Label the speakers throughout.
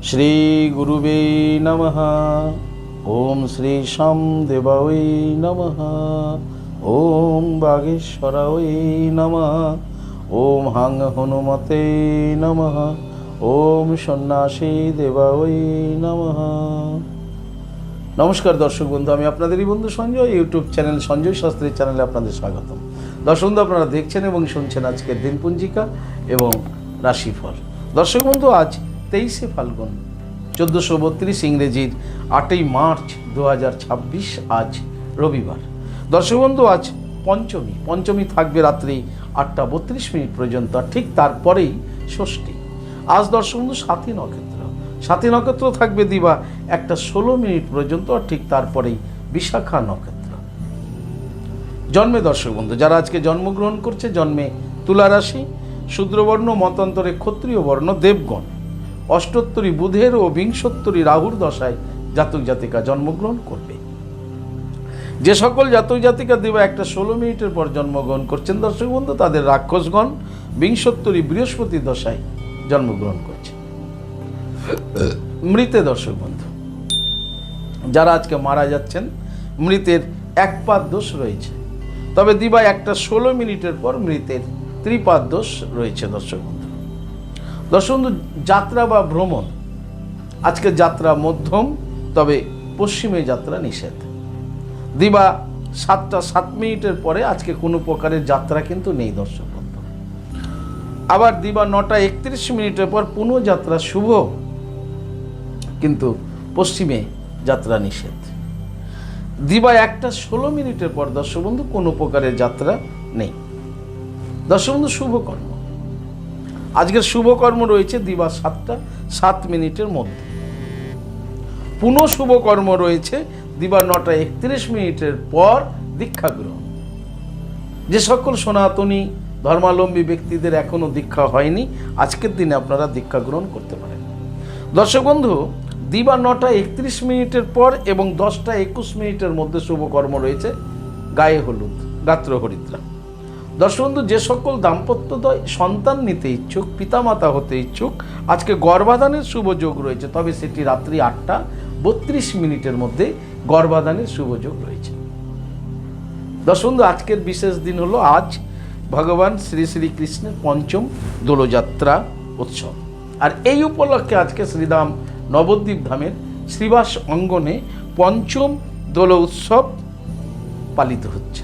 Speaker 1: শ্রী গুরুবে নমঃ। ওম শ্রী শাম দেবায় নমঃ। ওম বাগেশ্বরায় নমঃ। ওম হাং হনুমতে নমঃ। ওম সন্ন্যাসী দেবায় নমঃ। নমস্কার দর্শক বন্ধু, আমি আপনাদেরই বন্ধু সঞ্জয়। ইউটিউব চ্যানেল সঞ্জয় শাস্ত্রীর চ্যানেলে আপনাদের স্বাগতম। দর্শক বন্ধু, আপনারা দেখছেন এবং শুনছেন আজকের দিনপঞ্জিকা এবং রাশিফল। দর্শক বন্ধু, আজ 23শে ফাল্গুন 1432 ইংরেজির 8ই মার্চ 2026, আজ রবিবার। দর্শক বন্ধু, আজ পঞ্চমী থাকবে রাত্রি 8টা 32 পর্যন্ত, আর ঠিক তারপরেই ষষ্ঠী। আজ দর্শক বন্ধু সাথী নক্ষত্র থাকবে দিবা 1টা 16 পর্যন্ত, আর ঠিক তারপরেই বিশাখা নক্ষত্র। জন্মে দর্শক বন্ধু যারা আজকে জন্মগ্রহণ করছে, জন্মে তুলা রাশি, শূদ্রবর্ণ, মতান্তরে ক্ষত্রিয় বর্ণ, দেবগণ, অষ্টোত্তরী বুধের ও বিংশোত্তরী রাহুর দশায় জাতক জাতিকা জন্মগ্রহণ করবে। যে সকল জাতক জাতিকা দিবা 1টা 16 পর জন্মগ্রহণ করছেন দর্শক বন্ধু, তাদের রাক্ষসগণ বিংশোত্তরী বৃহস্পতি দশায় জন্মগ্রহণ করছে। মৃতে দর্শক বন্ধু যারা আজকে মারা যাচ্ছেন, মৃতের একপাদ দোষ রয়েছে, তবে দিবা 1টা 16 পর মৃতের ত্রিপাদ দোষ রয়েছে। দর্শক বন্ধু যাত্রা বা ভ্রমণ, আজকে যাত্রা মধ্যম, তবে পশ্চিমে যাত্রা নিষেধ। দিবা 7টা 7 পরে আজকে কোনো প্রকারের যাত্রা কিন্তু নেই দর্শক বন্ধু। আবার দিবা 9টা 31 পর পুনঃ যাত্রা শুভ, কিন্তু পশ্চিমে যাত্রা নিষেধ। দিবা 1টা 16 পর দর্শক বন্ধু কোনো প্রকারের যাত্রা নেই। দর্শক বন্ধু, শুভকর্ম, আজকের শুভকর্ম রয়েছে দিবা 7টা 7 মধ্যে। পুনঃ শুভকর্ম রয়েছে দিবা 9টা 31 পর দীক্ষা গ্রহণ। যে সকল সনাতনী ধর্মাবলম্বী ব্যক্তিদের এখনো দীক্ষা হয়নি, আজকের দিনে আপনারা দীক্ষা গ্রহণ করতে পারেন। দর্শক বন্ধু, দিবা 9টা 31 পর এবং 10টা 21 মধ্যে শুভকর্ম রয়েছে গায়ে হলুদ, গাত্র হরিদ্রা। দর্শক বন্ধু, যে সকল দাম্পত্যদ্বয় সন্তান নিতে ইচ্ছুক, পিতামাতা হতে ইচ্ছুক, আজকে গর্ভাধানের শুভ যোগ রয়েছে, তবে সেটি রাত্রি 8টা 32 মধ্যে গর্ভাধানের শুভ যোগ রয়েছে। দর্শক বন্ধু, আজকের বিশেষ দিন হলো আজ ভগবান শ্রী শ্রীকৃষ্ণের 5ম দোলযাত্রা উৎসব, আর এই উপলক্ষে আজকে শ্রীধাম নবদ্বীপ ধামের শ্রীবাস অঙ্গনে 5ম দোল উৎসব পালিত হচ্ছে।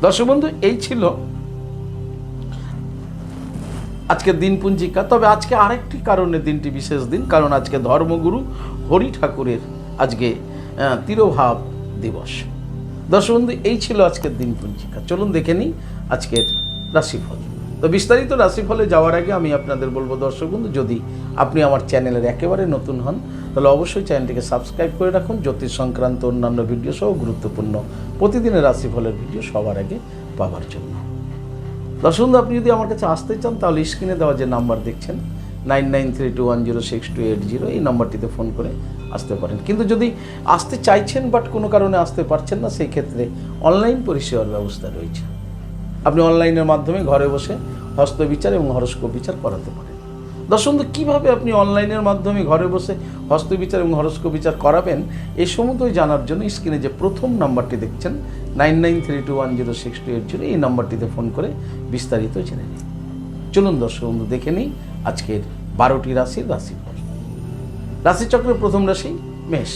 Speaker 1: দর্শক বন্ধু, এই ছিল আজকের দিনপঞ্জিকা। তবে আজকে আরেকটি কারণে দিনটি বিশেষ দিন, কারণ আজকে ধর্মগুরু হরি ঠাকুরের আজকে তিরোভাব দিবস। দর্শক বন্ধু, এই ছিল আজকের দিনপঞ্জিকা। চলুন দেখে নিই আজকের রাশিফল। তো বিস্তারিত রাশিফলে যাওয়ার আগে আমি আপনাদের বলবো দর্শক বন্ধু, যদি আপনি আমার চ্যানেলের একেবারে নতুন হন, তাহলে অবশ্যই চ্যানেলটিকে সাবস্ক্রাইব করে রাখুন জ্যোতিষ সংক্রান্ত অন্যান্য ভিডিও সহ গুরুত্বপূর্ণ প্রতিদিনের রাশিফলের ভিডিও সবার আগে পাওয়ার জন্য। দর্শক বন্ধু, আপনি যদি আমার কাছে আসতে চান, তাহলে স্ক্রিনে দেওয়া যে নাম্বার দেখছেন 9932106280, এই নাম্বারটিতে ফোন করে আসতে পারেন। কিন্তু যদি আসতে চাইছেন বাট কোনো কারণে আসতে পারছেন না, সেই ক্ষেত্রে অনলাইন পরিষেবার ব্যবস্থা রয়েছে। আপনি অনলাইনের মাধ্যমে ঘরে বসে হস্তবিচার এবং হরস্কোপ বিচার করাতে পারেন। দর্শক বন্ধু, কীভাবে আপনি অনলাইনের মাধ্যমে ঘরে বসে হস্তবিচার এবং হরস্কোপ বিচার করাবেন, এই সমস্তই জানার জন্য স্ক্রিনে যে প্রথম নাম্বারটি দেখছেন 9932106280, এই নাম্বারটিতে ফোন করে বিস্তারিত জেনে নিন। চলুন দর্শক বন্ধু, দেখে নিই আজকের 12টি রাশির রাশিফল। রাশিচক্রের প্রথম রাশি মেষ।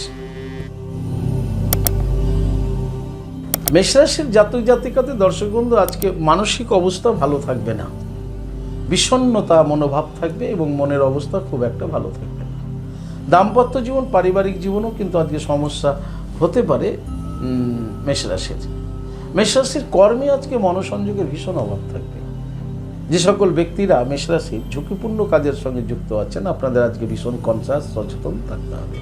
Speaker 1: মেষ রাশির জাতক জাতিকাতে দর্শক বন্ধু আজকে মানসিক অবস্থা ভালো থাকবে না, বিষণ্ণতা মনোভাব থাকবে এবং মনের অবস্থা খুব একটা ভালো থাকবে না। দাম্পত্য জীবন, পারিবারিক জীবনও কিন্তু আজকে সমস্যা হতে পারে মেষ রাশির। মেষ রাশির কর্মে আজকে মনোসংযোগের ভীষণ অভাব থাকবে। যে সকল ব্যক্তিরা মেষ রাশির ঝুঁকিপূর্ণ কাজের সঙ্গে যুক্ত আছেন, আপনাদের আজকে ভীষণ কনসাস, সচেতন থাকতে হবে।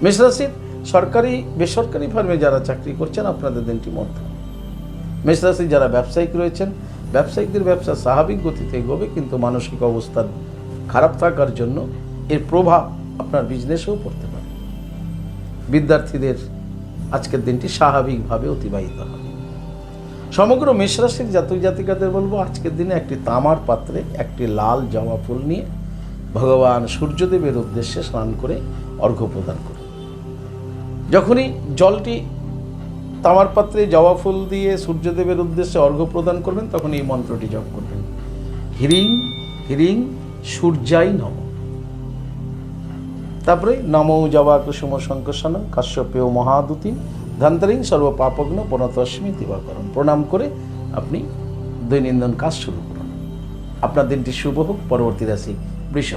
Speaker 1: মেষ রাশির সরকারি বেসরকারি ফার্মে যারা চাকরি করছেন, আপনাদের দিনটি মধ্যম। মেষ রাশির যারা ব্যবসায়িক রয়েছেন, ব্যবসায়িকদের ব্যবসা স্বাভাবিক গতিতে এগোবে, কিন্তু মানসিক অবস্থা খারাপ থাকার জন্য এর প্রভাব আপনার বিজনেসেও পড়তে পারে। বিদ্যার্থীদের আজকের দিনটি স্বাভাবিকভাবে অতিবাহিত হবে। সমগ্র মেষ রাশির জাতক জাতিকাদের বলবো, আজকের দিনে একটি তামার পাত্রে একটি লাল জবা ফুল নিয়ে ভগবান সূর্যদেবের উদ্দেশ্যে স্নান করে অর্ঘ্য প্রদান করুন। যখনই জলটি তামার পাত্রে জবা ফুল দিয়ে সূর্যদেবের উদ্দেশ্যে অর্ঘ্য প্রদান করবেন, তখন এই মন্ত্রটি জপ করবেন, হ্রিং হ্রিং সূর্যাই নমঃ। তারপরে নমো জবা কুসুম শঙ্কর্ষণ কাশ্যপেয় মহাদুতি ধন্তরিং সর্ব পাপগ্ন প্রণতস্মি দিবাকরণ। প্রণাম করে আপনি দৈনন্দিন কাজ শুরু করুন। আপনার দিনটি শুভ হোক। পরবর্তী রাশি বৃষ।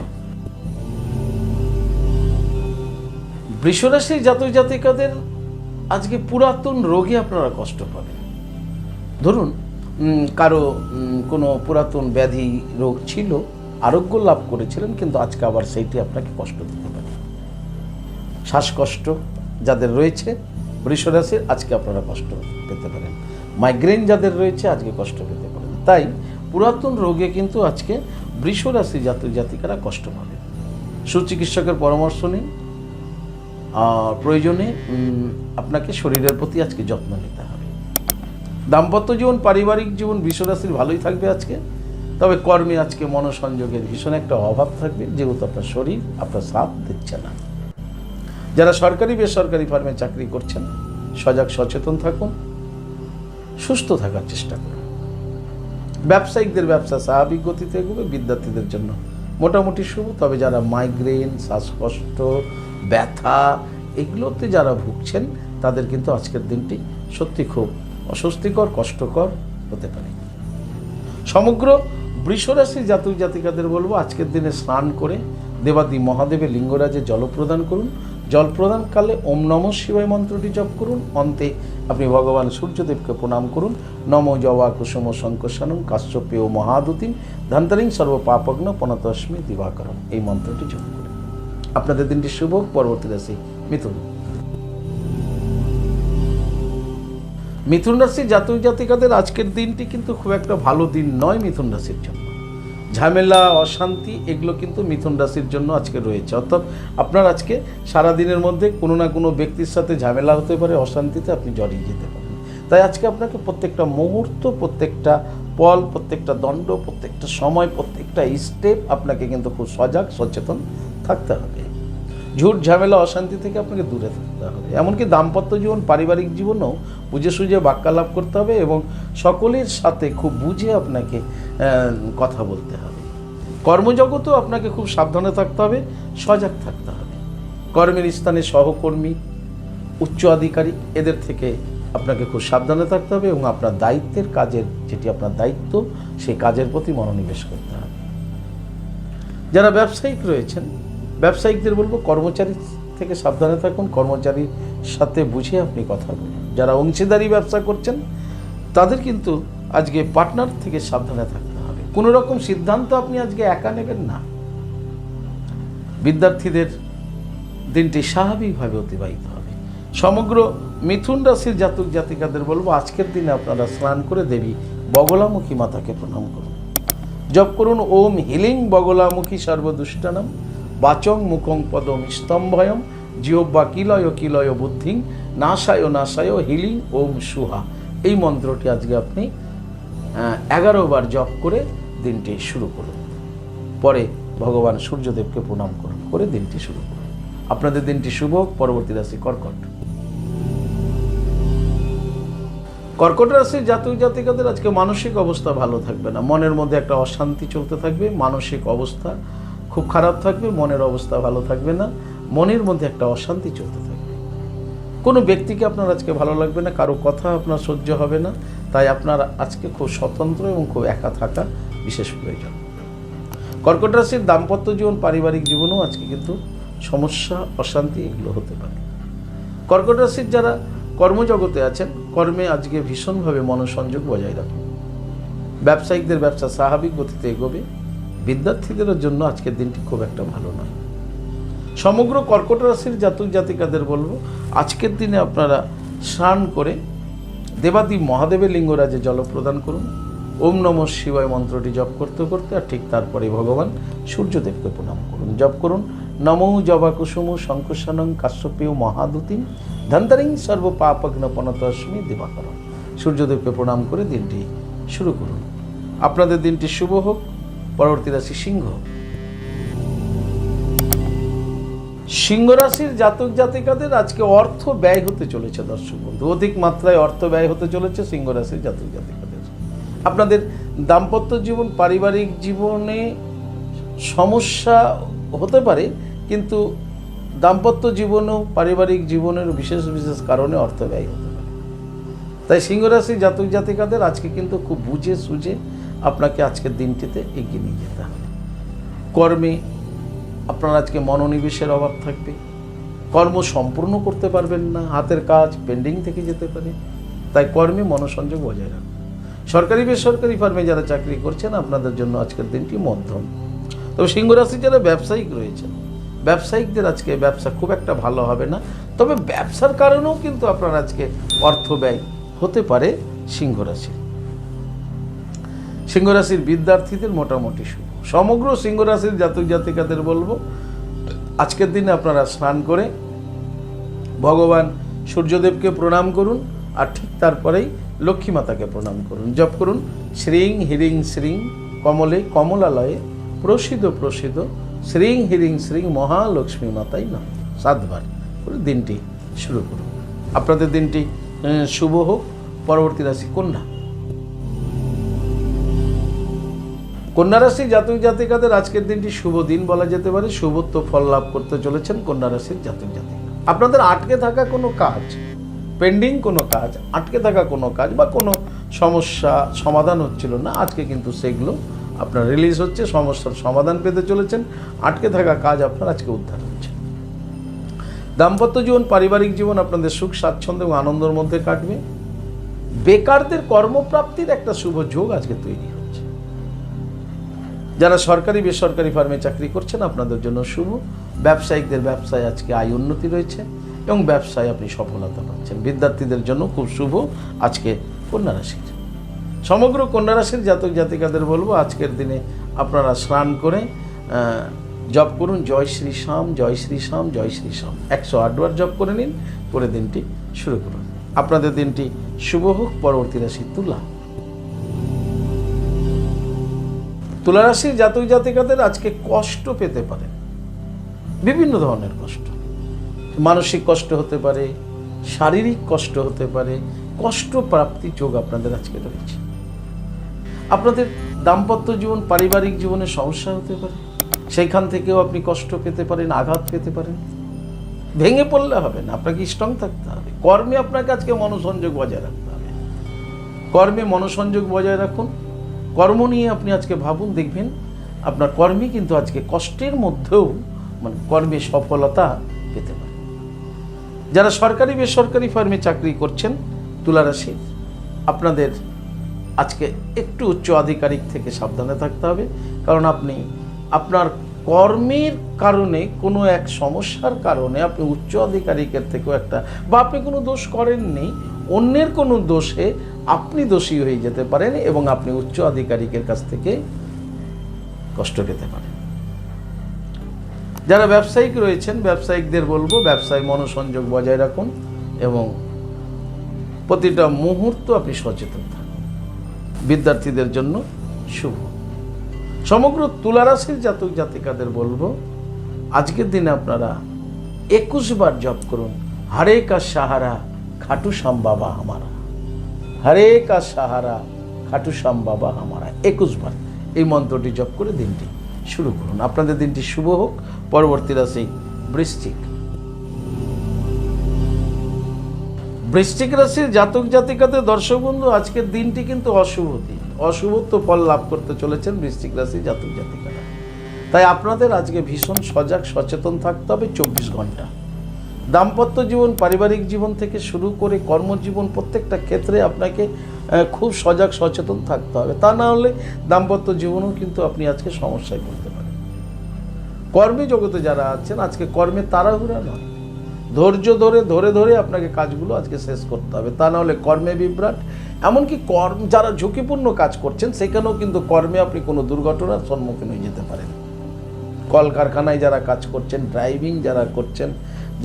Speaker 1: বৃষ রাশির জাতক জাতিকাদের আজকে পুরাতন রোগে আপনারা কষ্ট পাবেন। ধরুন কারো কোনো পুরাতন ব্যাধি রোগ ছিল, আরোগ্য লাভ করেছিলেন, কিন্তু আজকে আবার সেইটি আপনাকে কষ্ট দিতে পারে। শ্বাসকষ্ট যাদের রয়েছে বৃষ রাশির, আজকে আপনারা কষ্ট পেতে পারেন। মাইগ্রেন যাদের রয়েছে, আজকে কষ্ট পেতে পারেন। তাই পুরাতন রোগে কিন্তু আজকে বৃষ রাশি জাতক জাতিকারা কষ্ট পাবে। সুচিকিৎসকের পরামর্শ নিন। প্রয়োজনে আপনাকে শরীরের প্রতি আজকে যত্ন নিতে হবে। দাম্পত্য জীবন, পারিবারিক জীবন বৃষ রাশির ভালোই থাকবে আজকে। তবে কর্মে আজকে মনোসংযোগের ভীষণ একটা অভাব থাকবে, যেহেতু আপনার শরীর আপনার সাথ দিচ্ছে না। যারা সরকারি বেসরকারি ফার্মে চাকরি করছেন, সজাগ সচেতন থাকুন, সুস্থ থাকার চেষ্টা করুন। ব্যবসায়িকদের ব্যবসা স্বাভাবিক গতিতে এগোবে। বিদ্যার্থীদের জন্য মোটামুটি শুভ। তবে যারা মাইগ্রেন, শ্বাসকষ্ট, ব্যথা এগুলোতে যারা ভুগছেন, তাদের কিন্তু আজকের দিনটি সত্যি খুব অস্বস্তিকর, কষ্টকর হতে পারে। সমগ্র বৃষ রাশির জাতক জাতিকাদের বলবো, আজকের দিনে স্নান করে দেবাদি মহাদেবের লিঙ্গরাজে জল প্রদান করুন। জল প্রদানকালে ওম নমঃ শিবায় মন্ত্রটি জপ করুন। অন্তে আপনি ভগবান সূর্যদেবকে প্রণাম করুন। নমো জবা কুসুম শঙ্কর্ষণং কাশ্যপেয় মহাদুতিম ধন্তরিং সর্ব পাপগ্ন প্রণতস্মি দিবাকরণ। এই মন্ত্রটি জপ করুন। আপনাদের দিনটি শুভ। পরবর্তী রাশি মিথুন। মিথুন রাশির জাতক জাতিকাদের আজকের দিনটি কিন্তু খুব একটা ভালো দিন নয় মিথুন রাশির জন্য। ঝামেলা, অশান্তি এগুলো কিন্তু মিথুন রাশির জন্য আজকে রয়েছে। অর্থাৎ আপনার আজকে সারাদিনের মধ্যে কোনো না কোনো ব্যক্তির সাথে ঝামেলা হতে পারে, অশান্তিতে আপনি জড়িয়ে যেতে পারেন। তাই আজকে আপনাকে প্রত্যেকটা মুহূর্ত, প্রত্যেকটা পল, প্রত্যেকটা দণ্ড, প্রত্যেকটা সময়, প্রত্যেকটা স্টেপ আপনাকে কিন্তু খুব সজাগ সচেতন থাকতে হবে। ঝুট ঝামেলা অশান্তি থেকে আপনাকে দূরে থাকতে হবে। এমনকি দাম্পত্য জীবন, পারিবারিক জীবনেও বুঝে সুঝে বাক্যালাপ করতে হবে এবং সকলের সাথে খুব বুঝে আপনাকে কথা বলতে হবে। কর্মজগতেও আপনাকে খুব সাবধানে থাকতে হবে, সজাগ থাকতে হবে। কর্মের স্থানে সহকর্মী, উচ্চ আধিকারিক এদের থেকে আপনাকে খুব সাবধানে থাকতে হবে এবং আপনার দায়িত্বের কাজের, যেটি আপনার দায়িত্ব, সেই কাজের প্রতি মনোনিবেশ করতে হবে। যারা ব্যবসায়িক রয়েছেন, ব্যবসায়িকদের বলবো কর্মচারী থেকে সাবধানে থাকুন। কর্মচারীর সাথে বুঝে আপনি কথা বলুন। যারা অংশীদারি ব্যবসা করছেন, তাদের কিন্তু আজকে পার্টনার থেকে সাবধানে থাকতে হবে। কোনো রকম সিদ্ধান্ত আপনি আজকে একা নেবেন না। বিদ্যার্থীদের দিনটি স্বাভাবিকভাবে অতিবাহিত হবে। সমগ্র মিথুন রাশির জাতক জাতিকাদের বলবো, আজকের দিনে আপনারা স্নান করে দেবী বগলামুখী মাতাকে প্রণাম করুন। জপ করুন ওম হিলিং বগলামুখী সর্বদুষ্টানাম বাচং মুখং পদম স্তম্ভয়ম জিহ্বা কিলয় কিলয় বুদ্ধিং নাশায় নাশায় হিলিং ওম সুহা। এই মন্ত্রটি আজকে আপনি 11 বার জপ করে দিনটি শুরু করুন। পরে ভগবান সূর্যদেবকে প্রণাম করুন, করে দিনটি শুরু করুন। আপনাদের দিনটি শুভ। পরবর্তী রাশি কর্কট। কর্কট রাশির জাতক জাতিকাদের আজকে মানসিক অবস্থা ভালো থাকবে না। মনের মধ্যে একটা অশান্তি চলতে থাকবে, মানসিক অবস্থা খুব খারাপ থাকবে, মনের অবস্থা ভালো থাকবে না, মনের মধ্যে একটা অশান্তি চলতে থাকবে। কোনো ব্যক্তিকে আপনার আজকে ভালো লাগবে না, কারো কথা আপনার সহ্য হবে না। তাই আপনার আজকে খুব স্বতন্ত্র এবং খুব একা থাকা বিশেষ প্রয়োজন। কর্কট রাশির দাম্পত্য জীবন, পারিবারিক জীবনেও আজকে কিন্তু সমস্যা, অশান্তি এগুলো হতে পারে। কর্কট রাশির যারা কর্মজগতে আছেন, কর্মে আজকে ভীষণভাবে মনোসংযোগ বজায় রাখুন। ব্যবসায়িকদের ব্যবসা স্বাভাবিক গতিতে এগোবে। বিদ্যার্থীদের জন্য আজকের দিনটি খুব একটা ভালো নয়। সমগ্র কর্কট রাশির জাতক জাতিকাদের বলবো, আজকের দিনে আপনারা স্নান করে দেবাদি মহাদেবের লিঙ্গরাজে জল প্রদান করুন। ওম নমঃ শিবায় মন্ত্রটি জপ করতে করতে আর ঠিক তারপরে ভগবান সূর্যদেবকে প্রণাম করুন। জপ করুন নমো জবা কুসুম শঙ্কর্ষণং কাশ্যপেয় মহাদুতিম ধন্তরিং সর্ব পাপগ্ন প্রণতস্মি দিবাকরণ। সূর্যদেবকে প্রণাম করে দিনটি শুরু করুন। আপনাদের দিনটি শুভ হোক। পরবর্তী রাশি সিংহ। সিংহ রাশির জাতক জাতিকাদের আজকে অর্থ ব্যয় হতে চলেছে দর্শক বন্ধু, অধিক মাত্রায় অর্থ ব্যয় হতে চলেছে সিংহ রাশির জাতক জাতিকাদের। আপনাদের দাম্পত্য জীবন, পারিবারিক জীবনে সমস্যা হতে পারে, কিন্তু দাম্পত্য জীবনেও পারিবারিক জীবনের বিশেষ বিশেষ কারণে অর্থ ব্যয় হতে পারে। তাই সিংহ রাশির জাতক জাতিকাদের আজকে কিন্তু খুব বুঝে সুঝে আপনাকে আজকের দিনটিতে এগিয়ে নিয়ে যেতে হবে। কর্মে আপনার আজকে মনোনিবেশের অভাব থাকবে, কর্ম সম্পূর্ণ করতে পারবেন না, হাতের কাজ পেন্ডিং থেকে যেতে পারে। তাই কর্মে মনোসংযোগ বজায় রাখুন। সরকারি বেসরকারি ফার্মে যারা চাকরি করছেন আপনাদের জন্য আজকের দিনটি মধ্যম। তবে সিংহ রাশি যারা ব্যবসায়িক রয়েছেন, ব্যবসায়িকদের আজকে ব্যবসা খুব একটা ভালো হবে না, তবে ব্যবসার কারণেও কিন্তু আপনার আজকে অর্থ ব্যয় হতে পারে সিংহ রাশি। সিংহ রাশির বিদ্যার্থীদের মোটামুটি শুভ। সমগ্র সিংহ রাশির জাতক জাতিকাদের বলবো আজকের দিনে আপনারা স্নান করে ভগবান সূর্যদেবকে প্রণাম করুন, আর ঠিক তারপরেই লক্ষ্মী মাতাকে প্রণাম করুন। জপ করুন শ্রীং হিরিং শ্রীং কমলে কমলালয়ে প্রসিদ্ধ প্রসিদ্ধ শ্রীং হিরিং শ্রীং মহালক্ষ্মী মাতাই নম 7 বার করে দিনটি শুরু করুন। আপনাদের দিনটি শুভ হোক। পরবর্তী রাশি কন্যা। কন্যা রাশি জাতক জাতিকাদের আজকের দিনটি শুভ দিন বলা যেতে পারে। শুভত্ব ফল লাভ করতে চলেছেন কন্যা রাশির জাতক জাতিকা। আপনাদের আটকে থাকা কোনো কাজ, পেন্ডিং কোনো কাজ, আটকে থাকা কোনো কাজ বা কোনো সমস্যা সমাধান হচ্ছিল না, আজকে কিন্তু সেগুলো আপনার রিলিজ হচ্ছে, সমস্যার সমাধান পেতে চলেছেন। আটকে থাকা কাজ আপনার আজকে উদ্ধার হচ্ছে। দাম্পত্য জীবন, পারিবারিক জীবন আপনাদের সুখ স্বাচ্ছন্দ্য এবং আনন্দের মধ্যে কাটবে। বেকারদের কর্মপ্রাপ্তির একটা শুভ যোগ আজকে তৈরি হচ্ছে। যারা সরকারি বেসরকারি ফার্মে চাকরি করছেন আপনাদের জন্য শুভ। ব্যবসায়িকদের ব্যবসায় আজকে আয় উন্নতি রয়েছে এবং ব্যবসায় আপনি সফলতা পাচ্ছেন। বিদ্যার্থীদের জন্য খুব শুভ আজকে কন্যা রাশির। সমগ্র কন্যা রাশির জাতক জাতিকাদের বলবো আজকের দিনে আপনারা স্নান করে জপ করুন জয় শ্রী শ্যাম, জয় শ্রী শ্যাম, জয় শ্রী শ্যাম 108 বার জপ করে নিন, করে দিনটি শুরু করুন। আপনাদের দিনটি শুভ হোক। পরবর্তী রাশি তুলা। তুলা রাশির জাতক জাতিকাদের আজকে কষ্ট পেতে পারেন, বিভিন্ন ধরনের কষ্ট। মানসিক কষ্ট হতে পারে, শারীরিক কষ্ট হতে পারে, কষ্ট প্রাপ্তি যোগ আপনাদের আজকে রয়েছে। আপনাদের দাম্পত্য জীবন, পারিবারিক জীবনে সমস্যা হতে পারে, সেইখান থেকেও আপনি কষ্ট পেতে পারেন, আঘাত পেতে পারেন। ভেঙে পড়লে হবে না, আপনাকে স্ট্রং থাকতে হবে। কর্মে আপনাকে আজকে মনোসংযোগ বজায় রাখতে হবে। কর্মে মনোসংযোগ বজায় রাখুন, কর্ম নিয়ে আপনি আজকে ভাবুন, দেখবেন আপনার কর্মে কিন্তু আজকে কষ্টের মধ্যেও কর্মে সফলতা পেতে পারে। যারা সরকারি বেসরকারি ফার্মে চাকরি করছেন তুলা রাশির, আপনাদের আজকে একটু উচ্চ আধিকারিক থেকে সাবধানে থাকতে হবে, কারণ আপনি আপনার কর্মের কারণে কোনো এক সমস্যার কারণে আপনি উচ্চ আধিকারিকের থেকেও একটা, বা আপনি কোনো দোষ করেননি, অন্যের কোনো দোষে আপনি দোষী হয়ে যেতে পারেন এবং আপনি উচ্চ আধিকারিকের কাছ থেকে কষ্ট পেতে পারেন। যারা ব্যবসায়িক রয়েছেন ব্যবসায়িকদের বলবো ব্যবসায় মনোসংযোগ বজায় রাখুন এবং প্রতিটা মুহূর্ত আপনি সচেতন থাকুন। বিদ্যার্থীদের জন্য শুভ। সমগ্র তুলা রাশির জাতক জাতিকাদের বলবো আজকের দিনে আপনারা 21 বার জপ করুন হরে কা সাহারা খাটু শ্যাম বাবা হামারা, হরে কা সাহারা খাটু শ্যাম বাবা হামারা 21 বার এই মন্ত্রটি জপ করে দিনটি শুরু করুন। আপনাদের দিনটি শুভ হোক। পরবর্তী রাশি বৃশ্চিক। বৃশ্চিক রাশির জাতক জাতিকাদের দর্শক বন্ধু আজকের দিনটি কিন্তু অশুভ দিন, অশুভত্ব ফল লাভ করতে চলেছেন বৃশ্চিক রাশির জাতক জাতিকারা। তাই আপনাদের আজকে ভীষণ সজাগ সচেতন থাকতে হবে 24 ঘন্টা। দাম্পত্য জীবন, পারিবারিক জীবন থেকে শুরু করে কর্মজীবন প্রত্যেকটা ক্ষেত্রে আপনাকে খুব সজাগ সচেতন থাকতে হবে। তা না হলে দাম্পত্য জীবনেও কিন্তু আপনি আজকে সমস্যায় পড়তে পারেন। কর্মী জগতে যারা আছেন আজকে কর্মে তাড়াহুড়া নয়, ধৈর্য ধরে ধরে ধরে আপনাকে কাজগুলো আজকে শেষ করতে হবে। তা না হলে কর্মে বিভ্রাট, এমনকি যারা ঝুঁকিপূর্ণ কাজ করছেন সেখানেও কিন্তু কর্মে আপনি কোনো দুর্ঘটনার সম্মুখীন হয়ে যেতে পারেন। কলকারখানায় যারা কাজ করছেন, ড্রাইভিং যারা করছেন,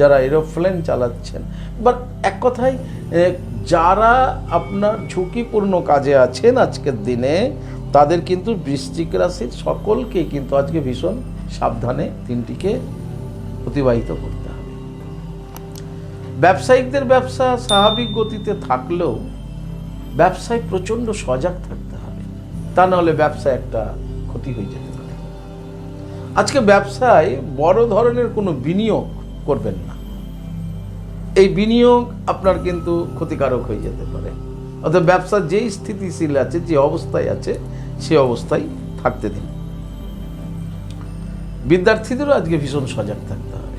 Speaker 1: যারা এরোপ্লেন চালাচ্ছেন, বা এক কথায় যারা আপনার ঝুঁকিপূর্ণ কাজে আছেন আজকের দিনে, তাদের কিন্তু বৃশ্চিক রাশির সকলকে কিন্তু আজকে ভীষণ সাবধানে দিনটিকে অতিবাহিত করতে হবে। ব্যবসায়িকদের ব্যবসা স্বাভাবিক গতিতে থাকলেও ব্যবসায় প্রচণ্ড সজাগ থাকতে হবে, তা নাহলে ব্যবসায় একটা ক্ষতি হয়ে যেতে পারে। আজকে ব্যবসায় বড় ধরনের কোনো বিনিয়োগ করবেন না, এই বিনিয়োগ আপনার কিন্তু ক্ষতিকারক হয়ে যেতে পারে। অর্থাৎ ব্যবসা যেই স্থিতিশীল আছে, যে অবস্থায় আছে, সে অবস্থায় থাকতে দিন। বিদ্যার্থীদেরও আজকে ভীষণ সজাগ থাকতে হবে।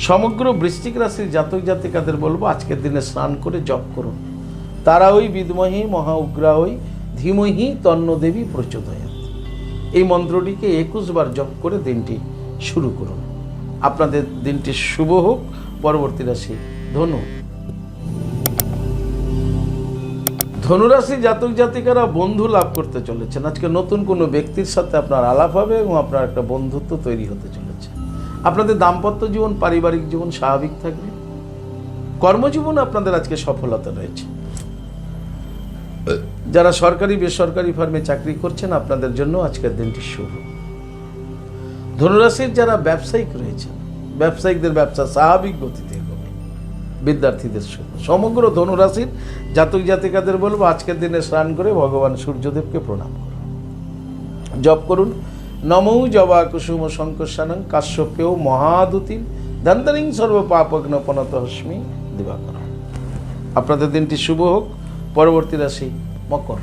Speaker 1: সমগ্র বৃশ্চিক রাশির জাতক জাতিকাদের বলবো আজকের দিনে স্নান করে জপ করুন। তারা ওই বিদ্মহি মহা উগ্রা ওই ধীমহি তন্ন দেবী প্রচোদয়াৎ, এই মন্ত্রটিকে 21 বার জপ করে দিনটি শুরু করুন। আপনাদের দিনটি শুভ হোক। পরবর্তী রাশি ধনু। ধনুরাশি জাতক জাতিকারা বন্ধু লাভ করতে চলেছেন। আজকে নতুন কোনো ব্যক্তির সাথে আপনার আলাপ হবে এবং আপনার একটা বন্ধুত্ব তৈরি হতে চলেছে। আপনাদের দাম্পত্য জীবন, পারিবারিক জীবন স্বাভাবিক থাকবে। কর্মজীবন আপনাদের আজকে সফলতা রয়েছে। যারা সরকারি বেসরকারি ফার্মে চাকরি করছেন, আপনাদের জন্য আজকের দিনটি শুভ। ধনুরাশির যারা ব্যবসায়িক রয়েছেন, ব্যবসায়িকদের ব্যবসা স্বাভাবিক গতিতে এগোবে। বিদ্যার্থীদের শুভ। সমগ্র ধনুরাশির জাতক জাতিকাদের বলবো আজকের দিনে স্নান করে ভগবান সূর্যদেবকে প্রণাম করুন, জপ করুন নমো জবা কুসুম শঙ্কর্ষানং কাশ্যপেয় মহাদুতিম ধন্তরিং সর্ব পাপগ্ন পনতহস্মি দিবাকর। আপনাদের দিনটি শুভ হোক। পরবর্তী রাশি মকর।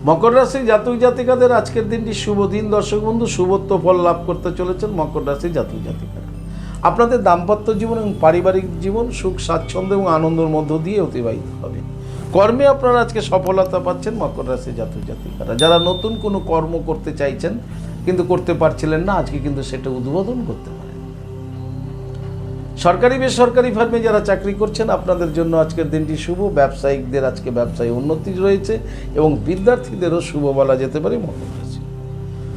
Speaker 1: মকর রাশি জাতক জাতিকাদের আজকের দিনটি শুভ দিন। দর্শক বন্ধু, শুভত্ব ফল লাভ করতে চলেছেন মকর রাশি জাতক জাতিকারা। আপনাদের দাম্পত্য জীবন এবং পারিবারিক জীবন সুখ স্বাচ্ছন্দ্য এবং আনন্দের মধ্য দিয়ে অতিবাহিত হবে। কর্মে আপনারা আজকে সফলতা পাচ্ছেন মকর রাশি জাতক জাতিকারা। যারা নতুন কোনো কর্ম করতে চাইছেন কিন্তু করতে পারছিলেন না, আজকে কিন্তু সেটা উদ্বোধন করতে পারেন। সরকারি বেসরকারি ফার্মে যারা চাকরি করছেন, আপনাদের জন্য আজকের দিনটি শুভ। ব্যবসায়িকদের আজকে ব্যবসায় উন্নতি রয়েছে এবং বিদ্যার্থীদেরও শুভ বলা যেতে পারে মকর রাশি।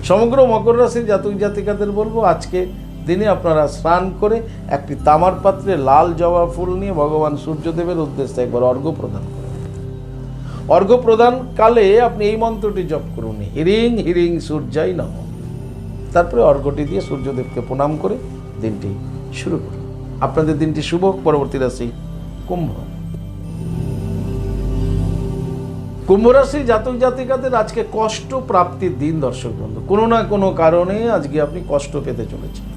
Speaker 1: সমগ্র মকর রাশির জাতক জাতিকাদের বলবো আজকে দিনে আপনারা স্নান করে একটি তামার পাত্রে লাল জবা ফুল নিয়ে ভগবান সূর্যদেবের উদ্দেশ্যে একবার অর্ঘ্য প্রদান করুন। অর্ঘ্য প্রদান কালে আপনি এই মন্ত্রটি জপ করুন, হিরিং হিরিং সূর্যাই নমঃ। তারপরে অর্ঘ্যটি দিয়ে সূর্যদেবকে প্রণাম করে দিনটি শুরু করুন। আপনাদের দিনটি শুভ। পরবর্তী রাশি কুম্ভ। কুম্ভ রাশি জাতক জাতিকাদের আজকে কষ্ট প্রাপ্তির দিন। দর্শক বন্ধু, কোনো না কোনো কারণে আজকে আপনি কষ্ট পেতে চলেছেন।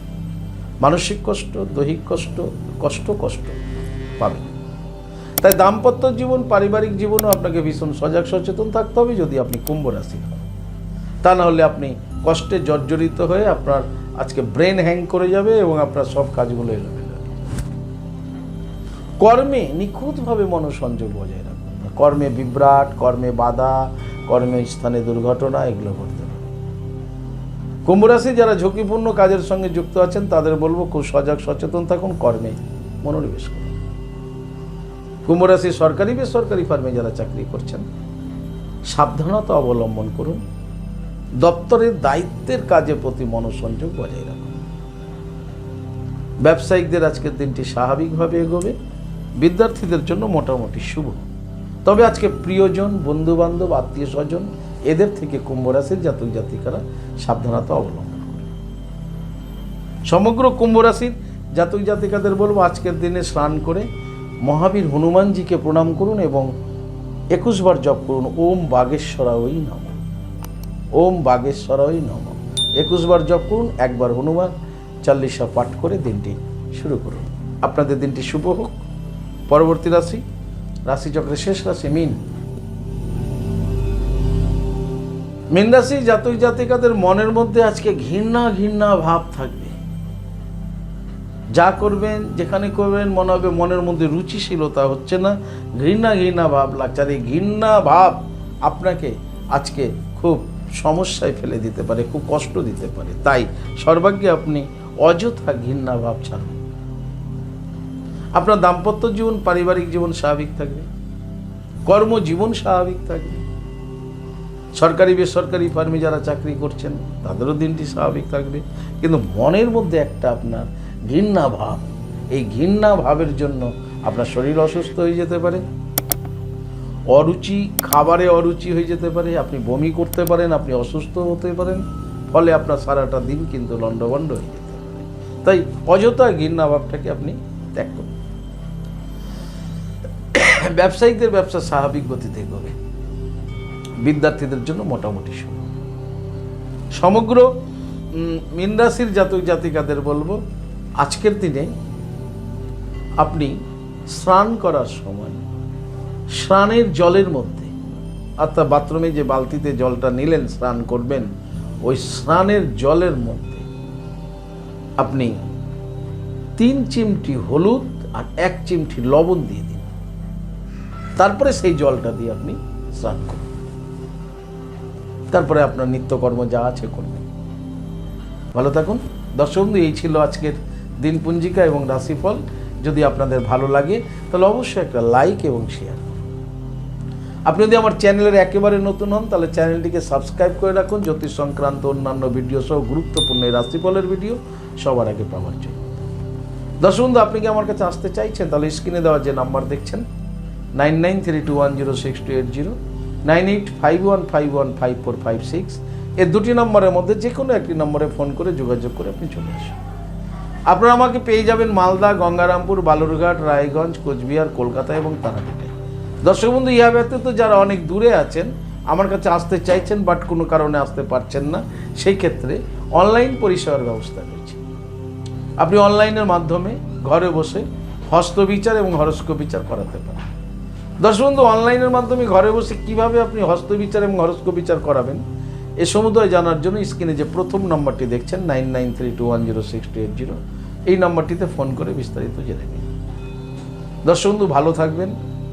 Speaker 1: মানসিক কষ্ট, দৈহিক কষ্ট, কষ্ট পাবেন। তাই দাম্পত্য জীবন, পারিবারিক জীবনও আপনাকে ভীষণ সজাগ সচেতন থাকতে হবে যদি আপনি কুম্ভ রাশি হন। তা না হলে আপনি কষ্টে জর্জরিত হয়ে আপনার আজকে ব্রেন হ্যাং করে যাবে এবং আপনার সব কাজগুলো এলোমেলো। কর্মে নিখুঁতভাবে মনোসংযোগ বজায় রাখুন। কর্মে বিভ্রাট, কর্মে বাধা, কর্মে স্থানে দুর্ঘটনা এগুলো ঘটতে পারে। কুম্ভ রাশি যারা ঝুঁকিপূর্ণ কাজের সঙ্গে যুক্ত আছেন তাদের বলবো খুব সজাগ সচেতন থাকুন, কর্মে মনোনিবেশ করুন। কুম্ভ রাশি সরকারি বেসরকারি ফার্মে যারা চাকরি করছেন, সাবধানতা অবলম্বন করুন। দপ্তরের দায়িত্বের কাজের প্রতি মনোসংযোগ বজায় রাখুন। ব্যবসায়িকদের আজকের দিনটি স্বাভাবিকভাবে এগোবে। বিদ্যার্থীদের জন্য মোটামুটি শুভ। তবে আজকে প্রিয়জন, বন্ধুবান্ধব, আত্মীয় স্বজন এদের থেকে কুম্ভ রাশির জাতক জাতিকারা সাবধানতা অবলম্বন করুন। সমগ্র কুম্ভ রাশির জাতক জাতিকাদের বলবো আজকের দিনে স্নান করে মহাবীর হনুমানজিকে প্রণাম করুন এবং 21 বার জপ করুন ওম বাগেশ্বরায় নমঃ। ওম বাগেশ্বরায় নমঃ 21 বার জপ করুন। একবার হনুমান চাল্লিশা পাঠ করে দিনটি শুরু করুন। আপনাদের দিনটি শুভ হোক। পরবর্তী রাশি, রাশিচক্রের শেষ রাশি মীন। মীন রাশি জাতক জাতিকাদের মনের মধ্যে আজকে ঘৃণা ভাব থাকবে। যা করবেন, যেখানে করবেন, মনে হবে মনের মধ্যে রুচিশীলতা হচ্ছে না, ঘৃণা ভাব লাগছে। আর এই ঘৃণা ভাব আপনাকে আজকে খুব সমস্যায় ফেলে দিতে পারে, খুব কষ্ট দিতে পারে। তাই সর্বাগ্যে আপনি অযথা ঘৃণা ভাব ছাড়ুন। আপনার দাম্পত্য জীবন, পারিবারিক জীবন স্বাভাবিক থাকবে। কর্মজীবন স্বাভাবিক থাকবে। সরকারি বেসরকারি ফার্মে যারা চাকরি করছেন তাদেরও দিনটি স্বাভাবিক থাকবে। কিন্তু মনের মধ্যে একটা আপনার ঘৃণা ভাব, এই ঘৃণা ভাবের জন্য আপনার শরীর অসুস্থ হয়ে যেতে পারে। অরুচি, খাবারে অরুচি হয়ে যেতে পারে। আপনি বমি করতে পারেন, আপনি অসুস্থ হতে পারেন। ফলে আপনার সারাটা দিন কিন্তু লণ্ডভণ্ড হয়ে যেতে পারে। তাই অযথা ঘৃণা ভাবটাকে আপনি ত্যাগ করুন। ব্যবসায়িকদের ব্যবসা স্বাভাবিক গতিতে এগোবে, বিদ্যার্থীদের জন্য মোটামুটি সময়। সমগ্র মীন রাশির জাতক জাতিকাদের বলবো, আজকের দিনে আপনি স্নান করার সময় স্নানের জলের মধ্যে, অর্থাৎ বাথরুমে যে বালতিতে জলটা নিলেন স্নান করবেন, ওই স্নানের জলের মধ্যে আপনি 3 চিমটি হলুদ আর 1 চিমটি লবণ দিয়ে দিন। তারপরে সেই জলটা দিয়ে আপনি স্নান করুন। তারপরে আপনার নিত্যকর্ম যা আছে করবেন। ভালো থাকুন দর্শক বন্ধু। এই ছিল আজকের দিন পঞ্জিকা এবং রাশিফল। যদি আপনাদের ভালো লাগে তাহলে অবশ্যই একটা লাইক এবং শেয়ার করুন। আপনি যদি আমার চ্যানেলের একেবারে নতুন হন তাহলে চ্যানেলটিকে সাবস্ক্রাইব করে রাখুন, জ্যোতিষ সংক্রান্ত অন্যান্য ভিডিও সহ গুরুত্বপূর্ণ এই রাশিফলের ভিডিও সবার আগে পাওয়ার জন্য। দর্শক বন্ধু, আপনি কি আমার কাছে আসতে চাইছেন তাহলে স্ক্রিনে দেওয়া যে নাম্বার দেখছেন 9932106280, 9851515456, এই দুটি নম্বরের মধ্যে যে কোনো একটি নম্বরে ফোন করে যোগাযোগ করে আপনি চলে আসুন। আপনারা আমাকে পেয়ে যাবেন মালদা, গঙ্গারামপুর, বালুরঘাট, রায়গঞ্জ, কোচবিহার, কলকাতা এবং তারাপীঠে। দর্শক বন্ধু, ইহা ব্যতীত যারা অনেক দূরে আছেন, আমার কাছে আসতে চাইছেন বাট কোনো কারণে আসতে পারছেন না, সেই ক্ষেত্রে অনলাইন পরিষেবার ব্যবস্থা রয়েছে। আপনি অনলাইনের মাধ্যমে ঘরে বসে হস্তবিচার এবং হরস্কোপ বিচার করাতে পারেন। দর্শক বন্ধু, অনলাইনের মাধ্যমে ঘরে বসে কিভাবে আপনি হস্তবিচার এবং হরস্কোপ বিচার করাবেন এ সমুদয় জানার জন্য স্ক্রিনে যে প্রথম নম্বরটি দেখছেন 9932106280, এই নম্বরটিতে ফোন করে বিস্তারিত জেনে নিন। দর্শক বন্ধু, ভালো থাকবেন,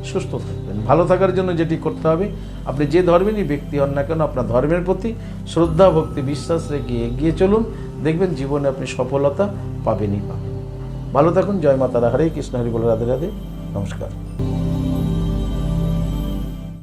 Speaker 1: সুস্থ থাকবেন। ভালো থাকার জন্য যেটি করতে হবে, আপনি যে ধর্মেরই ব্যক্তি হন না কেন, আপনার ধর্মের প্রতি শ্রদ্ধা, ভক্তি, বিশ্বাস রেখে এগিয়ে চলুন। দেখবেন জীবনে আপনি সফলতা পাবেনই পাবেন। ভালো থাকুন। জয় মাতা রা, হরে কৃষ্ণ, হরি বল, রাধে রাধে, নমস্কার।